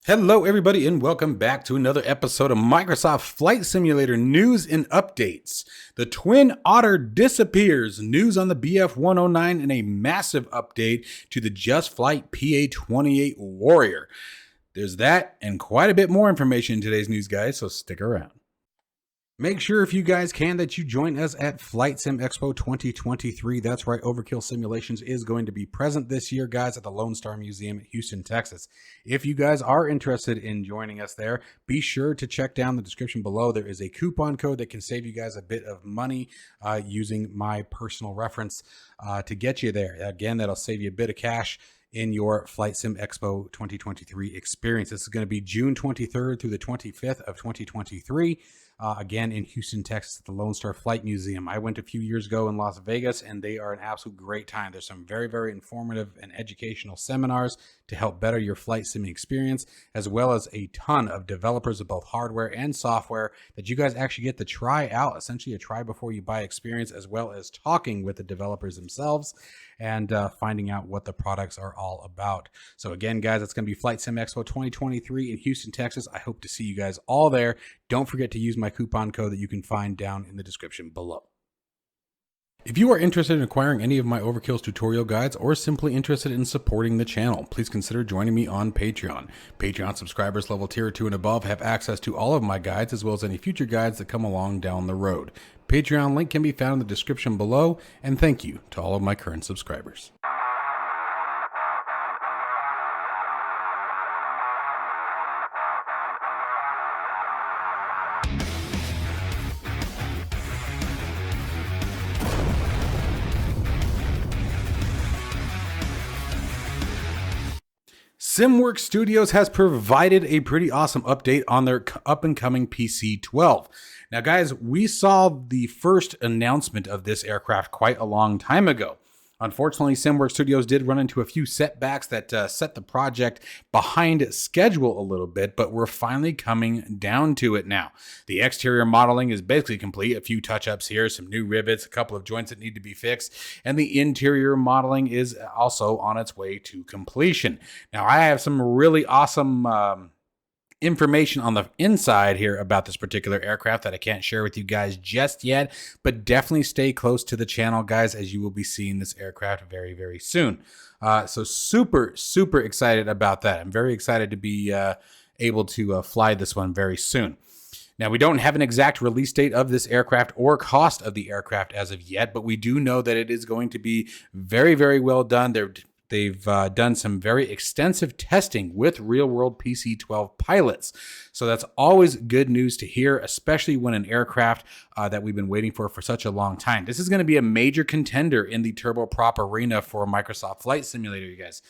Hello, everybody, and welcome back to another episode of Microsoft Flight Simulator news and updates. The Twin Otter disappears, news on the BF-109, and a massive update to the Just Flight PA-28 Warrior. There's that and quite a bit more information in today's news, guys, so stick around. Make sure, if you guys can, that you join us at Flight Sim Expo 2023. That's right, Overkill Simulations is going to be present this year, guys, at the Lone Star Museum in Houston, Texas. If you guys are interested in joining us there, be sure to check down the description below. There is a coupon code that can save you guys a bit of money using my personal reference to get you there. Again, that'll save you a bit of cash in your Flight Sim Expo 2023 experience. This is going to be June 23rd through the 25th of 2023. Again, in Houston, Texas, at the Lone Star Flight Museum. I went a few years ago in Las Vegas, and they are an absolute great time. There's some very, very informative and educational seminars to help better your flight simming experience, as well as a ton of developers of both hardware and software that you guys actually get to try out, essentially a try before you buy experience, as well as talking with the developers themselves and finding out what the products are all about. So again, guys, it's going to be Flight Sim Expo 2023 in Houston, Texas. I hope to see you guys all there. Don't forget to use my coupon code that you can find down in the description below. If you are interested in acquiring any of my Overkill's tutorial guides or simply interested in supporting the channel, please consider joining me on Patreon. Patreon subscribers level tier 2 and above have access to all of my guides as well as any future guides that come along down the road. Patreon link can be found in the description below, and thank you to all of my current subscribers. SimWorks Studios has provided a pretty awesome update on their up-and-coming PC-12. Now, guys, we saw the first announcement of this aircraft quite a long time ago. Unfortunately, SimWorks Studios did run into a few setbacks that set the project behind schedule a little bit, but we're finally coming down to it now. The exterior modeling is basically complete. A few touch-ups here, some new rivets, a couple of joints that need to be fixed, and the interior modeling is also on its way to completion. Now, I have some really awesome information on the inside here about this particular aircraft that I can't share with you guys just yet, but definitely stay close to the channel, guys, as you will be seeing this aircraft very, very soon. So super excited about that. I'm very excited to be able to fly this one very soon. Now, we don't have an exact release date of this aircraft or cost of the aircraft as of yet, but we do know that it is going to be very, very well done. They've done some very extensive testing with real-world PC-12 pilots. So that's always good news to hear, especially when an aircraft that we've been waiting for such a long time. This is going to be a major contender in the turboprop arena for Microsoft Flight Simulator, you guys.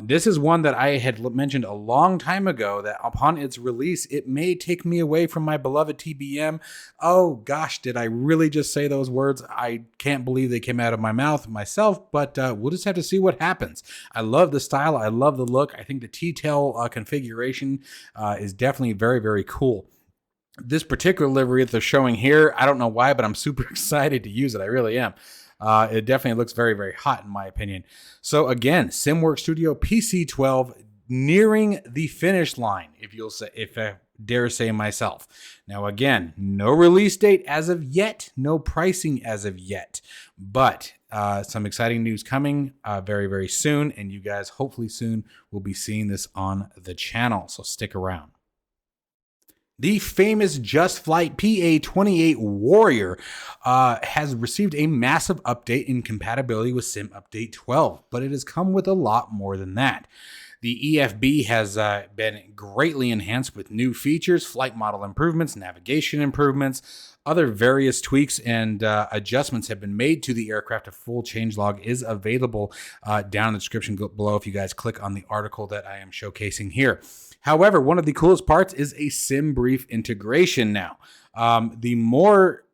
This is one that I had mentioned a long time ago that upon its release, it may take me away from my beloved TBM. Oh gosh, did I really just say those words? I can't believe they came out of my mouth myself, but we'll just have to see what happens. I love the style. I love the look. I think the T-tail configuration is definitely very, very cool. This particular livery that they're showing here, I don't know why, but I'm super excited to use it. I really am. It definitely looks very, very hot in my opinion. So again, SimWorks Studio PC-12 nearing the finish line, if I dare say myself. Now again, no release date as of yet, no pricing as of yet, but some exciting news coming very, very soon, and you guys hopefully soon will be seeing this on the channel, so stick around. The famous Just Flight PA-28 Warrior has received a massive update in compatibility with Sim Update 12, but it has come with a lot more than that. The EFB has been greatly enhanced with new features, flight model improvements, navigation improvements, other various tweaks and adjustments have been made to the aircraft. A full changelog is available down in the description below if you guys click on the article that I am showcasing here. However, one of the coolest parts is a SimBrief integration now. The more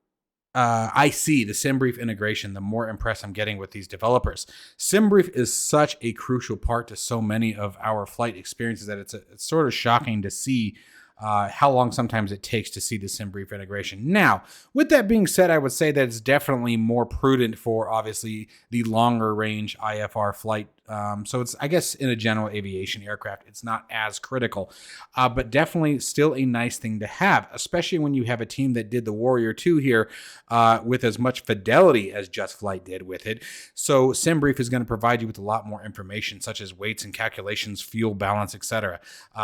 I see the SimBrief integration, the more impressed I'm getting with these developers. SimBrief is such a crucial part to so many of our flight experiences that it's sort of shocking to see how long sometimes it takes to see the SimBrief integration. Now, with that being said, I would say that it's definitely more prudent for obviously the longer range IFR flight So it's, I guess, in a general aviation aircraft, it's not as critical, but definitely still a nice thing to have, especially when you have a team that did the Warrior 2 here with as much fidelity as Just Flight did with it. So SimBrief is going to provide you with a lot more information, such as weights and calculations, fuel balance, etc.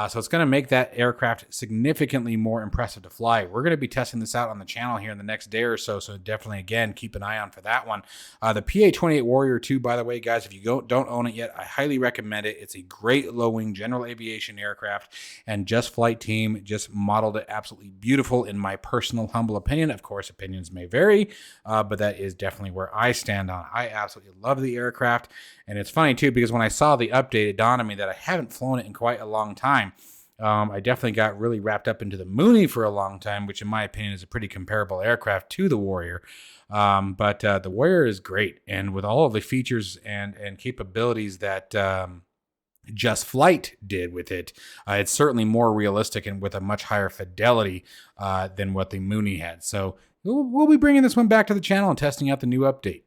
So it's going to make that aircraft significantly more impressive to fly. We're going to be testing this out on the channel here in the next day or so, so definitely, again, keep an eye on for that one. The PA-28 Warrior 2, by the way, guys, if you don't own it yet, I highly recommend it. It's a great low-wing general aviation aircraft, and Just Flight team just modeled it absolutely beautiful in my personal humble opinion. Of course, opinions may vary, but that is definitely where I stand on it. I absolutely love the aircraft, and it's funny too, because when I saw the update, it dawned on me that I haven't flown it in quite a long time. I definitely got really wrapped up into the Mooney for a long time, which in my opinion is a pretty comparable aircraft to the Warrior. But the Warrior is great, and with all of the features and capabilities that Just Flight did with it, it's certainly more realistic and with a much higher fidelity than what the Mooney had. So we'll be bringing this one back to the channel and testing out the new update.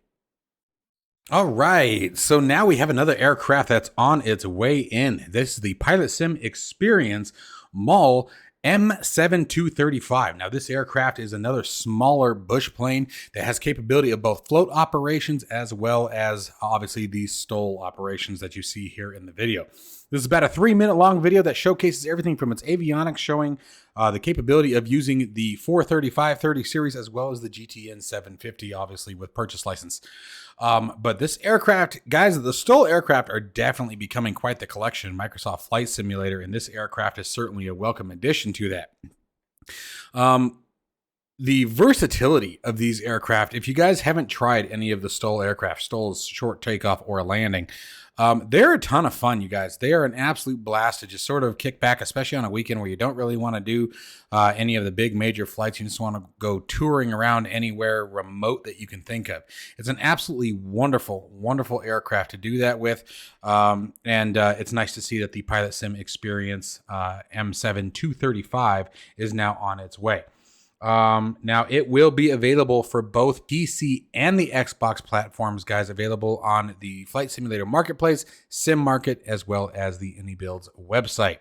All right, so now we have another aircraft that's on its way in. This is the Pilot Sim Experience MAL M7235. Now, this aircraft is another smaller bush plane that has capability of both float operations as well as obviously these STOL operations that you see here in the video. This is about a 3-minute long video that showcases everything from its avionics, showing the capability of using the 435-30 series as well as the GTN 750, obviously with purchase license. But this aircraft, guys, the STOL aircraft are definitely becoming quite the collection in Microsoft Flight Simulator, and this aircraft is certainly a welcome addition to that. The versatility of these aircraft, if you guys haven't tried any of the STOL aircraft, STOL is short takeoff or landing, they're a ton of fun, you guys. They are an absolute blast to just sort of kick back, especially on a weekend where you don't really want to do any of the big major flights. You just want to go touring around anywhere remote that you can think of. It's an absolutely wonderful, wonderful aircraft to do that with. And it's nice to see that the Pilot Sim Experience M7235 is now on its way. Now it will be available for both PC and the Xbox platforms, guys, available on the Flight Simulator Marketplace, Sim Market, as well as the AnyBuilds website.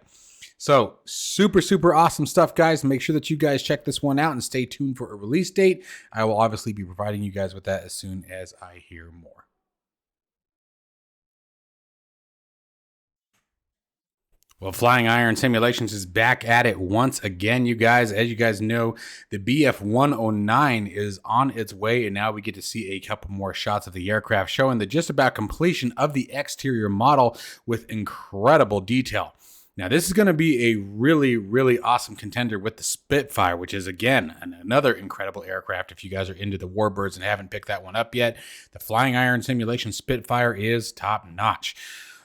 So super, super awesome stuff, guys. Make sure that you guys check this one out and stay tuned for a release date. I will obviously be providing you guys with that as soon as I hear more. Well, Flying Iron Simulations is back at it once again, you guys. As you guys know, the BF-109 is on its way, and now we get to see a couple more shots of the aircraft showing the just about completion of the exterior model with incredible detail. Now, this is going to be a really, really awesome contender with the Spitfire, which is, again, another incredible aircraft. If you guys are into the Warbirds and haven't picked that one up yet, the Flying Iron Simulation Spitfire is top-notch.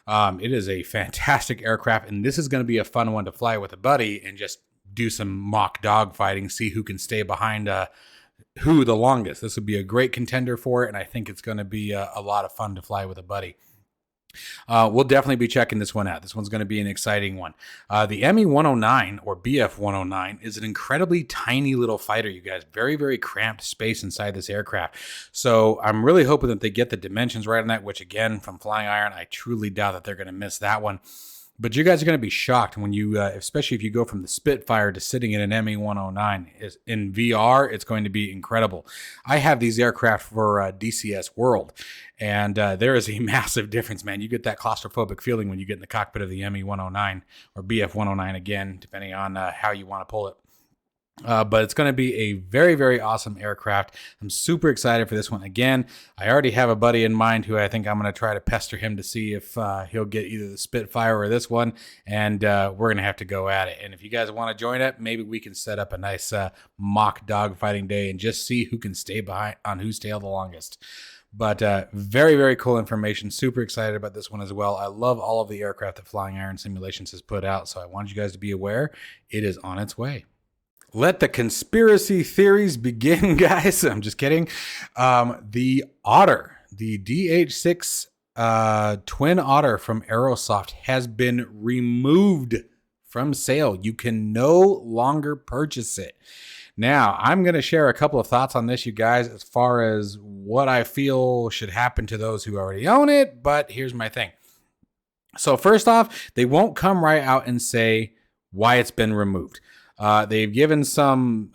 It is a fantastic aircraft, and this is going to be a fun one to fly with a buddy and just do some mock dogfighting, see who can stay behind who the longest. This would be a great contender for it, and I think it's going to be a lot of fun to fly with a buddy. We'll definitely be checking this one out. This one's going to be an exciting one. The ME-109 or BF-109 is an incredibly tiny little fighter, you guys. Very, very cramped space inside this aircraft. So I'm really hoping that they get the dimensions right on that, which again, from Flying Iron, I truly doubt that they're going to miss that one. But you guys are going to be shocked when you, especially if you go from the Spitfire to sitting in an ME-109. In VR, it's going to be incredible. I have these aircraft for DCS World, and there is a massive difference, man. You get that claustrophobic feeling when you get in the cockpit of the ME-109 or BF-109 again, depending on how you want to pull it. But it's going to be a very, very awesome aircraft. I'm super excited for this one. Again, I already have a buddy in mind who I think I'm going to try to pester him to see if he'll get either the Spitfire or this one, and we're going to have to go at it. And if you guys want to join up, maybe we can set up a nice mock dogfighting day and just see who can stay behind on who's tail the longest. But very, very cool information. Super excited about this one as well. I love all of the aircraft that Flying Iron Simulations has put out, so I wanted you guys to be aware it is on its way. Let the conspiracy theories begin, guys. I'm just kidding. The Otter, the DH6 Twin Otter from Aerosoft has been removed from sale. You can no longer purchase it. Now, I'm going to share a couple of thoughts on this, you guys, as far as what I feel should happen to those who already own it. But here's my thing. So first off, they won't come right out and say why it's been removed. They've given some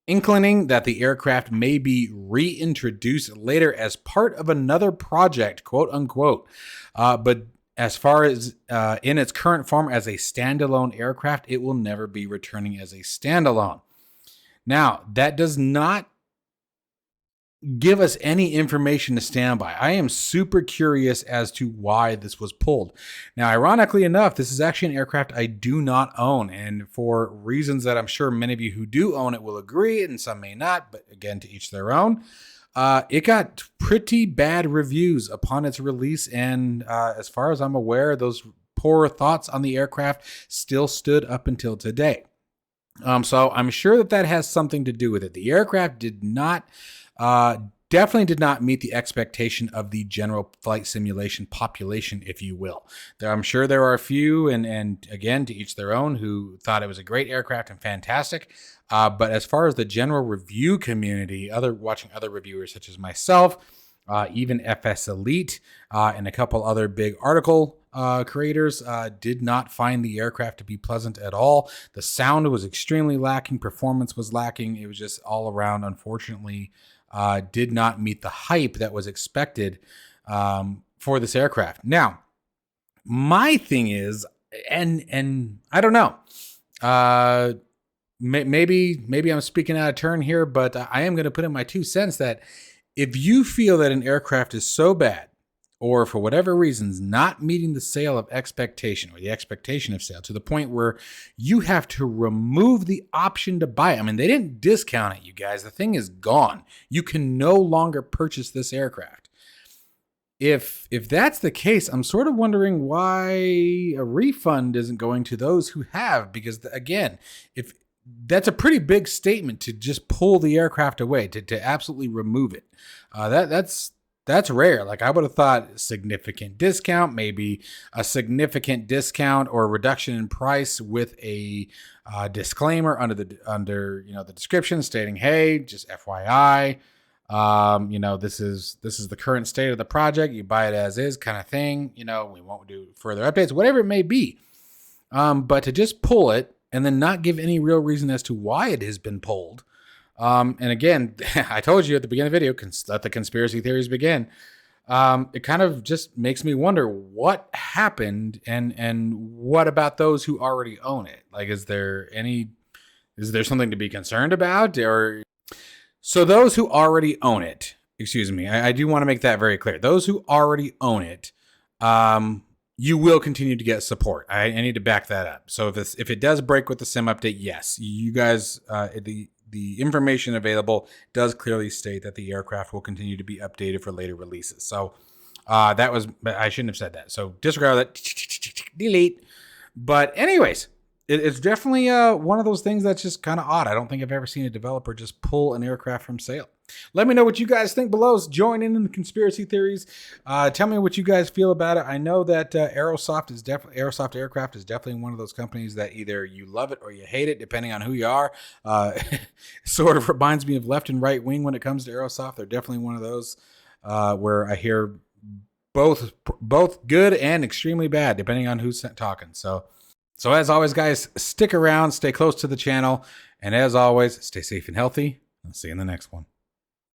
inclining that the aircraft may be reintroduced later as part of another project, quote unquote. But as far as in its current form as a standalone aircraft, it will never be returning as a standalone. Now, that does not give us any information to stand by. I am super curious as to why this was pulled. Now, ironically enough, this is actually an aircraft I do not own, and for reasons that I'm sure many of you who do own it will agree, and some may not, but again, to each their own. It got pretty bad reviews upon its release, and as far as I'm aware, those poor thoughts on the aircraft still stood up until today. So I'm sure that has something to do with it. The aircraft did not definitely did not meet the expectation of the general flight simulation population, if you will. I'm sure there are a few, and again, to each their own, who thought it was a great aircraft and fantastic. But as far as the general review community, watching other reviewers such as myself, even FS Elite, and a couple other big article creators did not find the aircraft to be pleasant at all. The sound was extremely lacking. Performance was lacking. It was just all around, unfortunately, did not meet the hype that was expected for this aircraft. Now, my thing is, and I don't know, maybe I'm speaking out of turn here, but I am going to put in my 2 cents that if you feel that an aircraft is so bad, or for whatever reasons not meeting the sale of expectation or the expectation of sale to the point where you have to remove the option to buy it. I mean, they didn't discount it, you guys. The thing is gone. You can no longer purchase this aircraft. If that's the case, I'm sort of wondering why a refund isn't going to those who have, because again, if that's a pretty big statement to just pull the aircraft away, to absolutely remove it. That's rare. Like, I would have thought significant discount, maybe a significant discount or reduction in price with a disclaimer under the description stating, hey, just FYI, this is the current state of the project. You buy it as is, kind of thing. We won't do further updates, whatever it may be. But to just pull it and then not give any real reason as to why it has been pulled. And again, I told you at the beginning of the video, let the conspiracy theories begin. It kind of just makes me wonder what happened and what about those who already own it? Like, is there something to be concerned about? Or so those who already own it, excuse me, I do want to make that very clear. Those who already own it, you will continue to get support. I need to back that up. So if it does break with the sim update, yes, you guys, the information available does clearly state that the aircraft will continue to be updated for later releases. So I shouldn't have said that. So disregard that, delete. But anyways, it's definitely one of those things that's just kind of odd. I don't think I've ever seen a developer just pull an aircraft from sale. Let me know what you guys think below. Join in the conspiracy theories. Tell me what you guys feel about it. I know that Aerosoft Aircraft is definitely one of those companies that either you love it or you hate it, depending on who you are. Sort of reminds me of left and right wing when it comes to Aerosoft. They're definitely one of those where I hear both good and extremely bad, depending on who's talking. So as always, guys, stick around, stay close to the channel, and as always, stay safe and healthy. I'll see you in the next one.